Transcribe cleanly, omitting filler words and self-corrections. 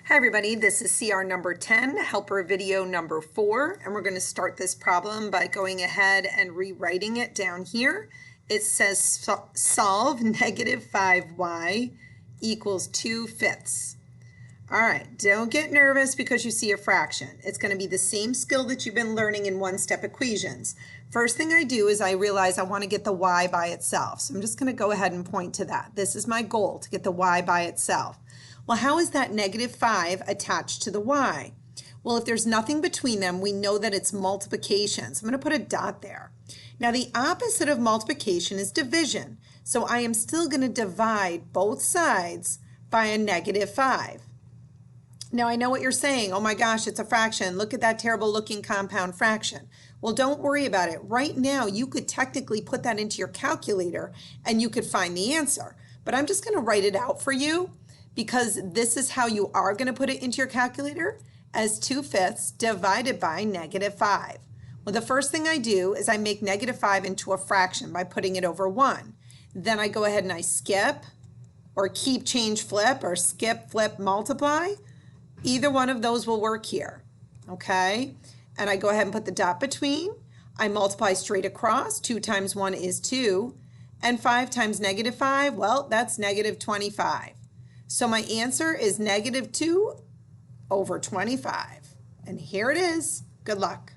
Hi everybody, this is CR number 10, helper video number 4, and we're going to start this problem by going ahead and rewriting it down here. It says solve negative 5y equals 2/5. All right, don't get nervous because you see a fraction. It's going to be the same skill that you've been learning in one-step equations. First thing I do is I realize I want to get the y by itself. So I'm just going to go ahead and point to that. This is my goal, to get the y by itself. Well, how is that negative 5 attached to the y? Well, if there's nothing between them, we know that it's multiplication. So I'm going to put a dot there. Now, the opposite of multiplication is division. So I am still going to divide both sides by a negative 5. Now, I know what you're saying. Oh my gosh, it's a fraction. Look at that terrible looking compound fraction. Well, don't worry about it. Right now, you could technically put that into your calculator and you could find the answer. But I'm just going to write it out for you, because this is how you are going to put it into your calculator, as 2/5 divided by negative 5. Well, the first thing I do is I make negative 5 into a fraction by putting it over 1. Then I go ahead and I skip, or keep, change, flip, or skip, flip, multiply. Either one of those will work here, okay? And I go ahead and put the dot between. I multiply straight across. 2 times 1 is 2. And 5 times negative 5, well, that's negative 25. So my answer is negative 2/25. And here it is. Good luck.